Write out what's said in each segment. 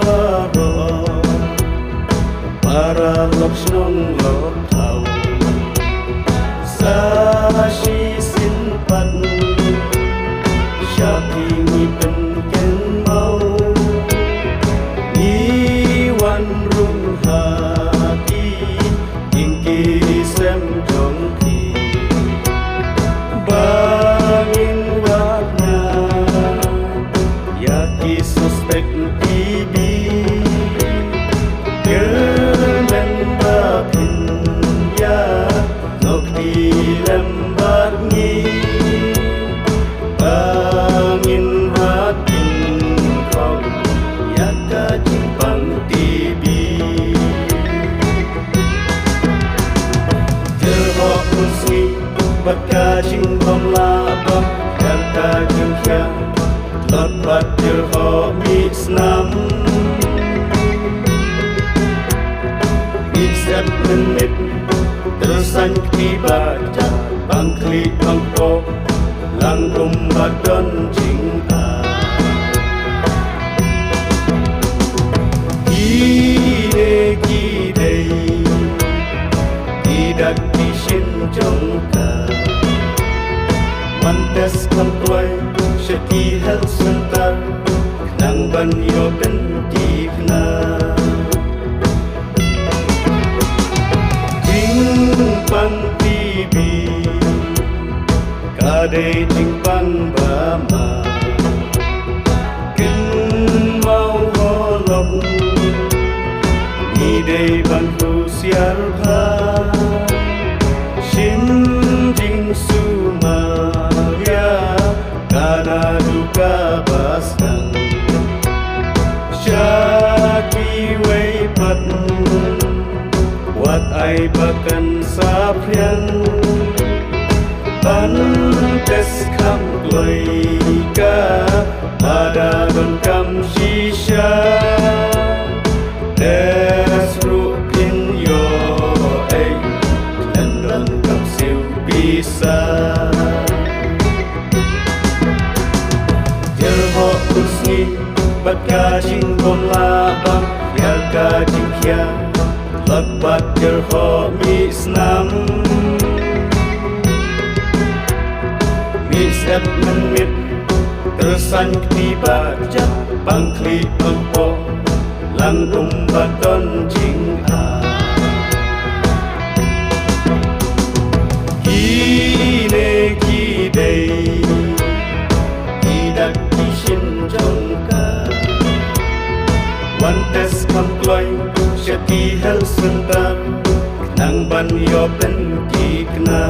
baro para lok snong lok thau sa shi sin pan shapi mi pen ken mau ni wan rung ha ti ing ki sem jong thi bangin warna ya ki suspek tibi kermen bapin ya nok di lembar ni bangin ratin kau ya ka jimpang tibi terhok musni baka jingkom labam ya ka jingkya lot bat terhok misnam Setiap menit tersan dibaca bangkli bangkok langkum badon jingka kide kide tidak disin jongka mantes kamtuai syaki hal sentar nang ban yo benti kena Jimpang tibi kade jimpang bama ken mau holong ni dei ban husiar pha shin jing sumaria kana duka basang syaki wei pat Wat ai bakan saprian Pantes kam gloika Ada don kam shisha Des rukin yo ei Dan don kam siu bisa Jerho usni Bat kajing kom labang Yar kajing kia Lepat jerho misnam Misep menit Tersan dibaca Bangkli empo Langkum badon jing'a Kine kide Tidak kisin jongka Wantes kamploi Syaki hal sentar Nang ban yo benti kena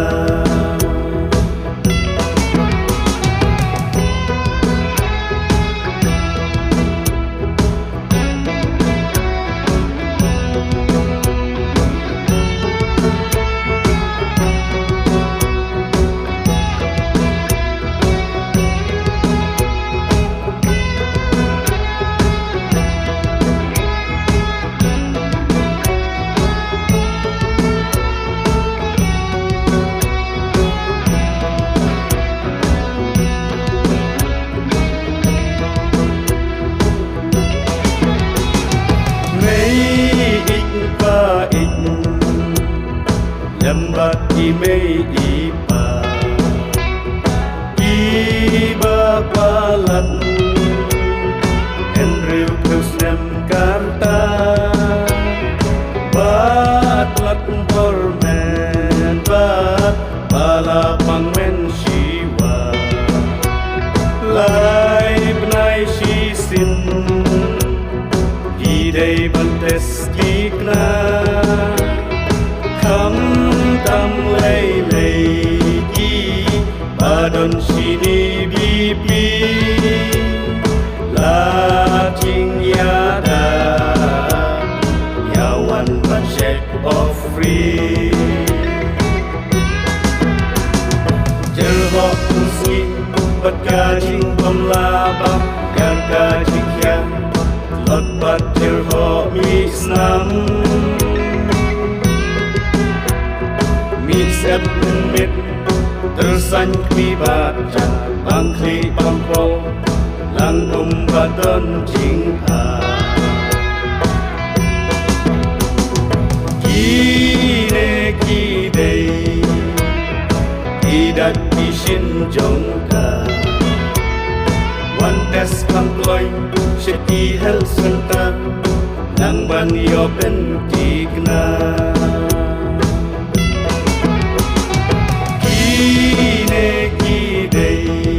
Lembat imei ipa Iba palat Enril kusnem karta Batlat hormen bat Balapang men shiwa Lai benai shisin Gidei bantes kikna Kam tam lei lei ki badon sini bibi la ting yada yawan ban shake of free jerho usni bat kajing kom labam yar kajing kya lot bat jerho misnam Misep menit tersan dibaca bangkli bangko langkum badon jing'a Kine kidei Idat isin jongka One test kamploi Sheki health center Nang ban yo pentigna Kine kidei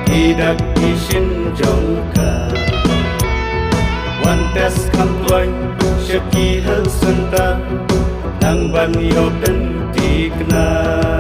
Idat isin jongka One test kamploi Sheki health center Nang ban yo pentigna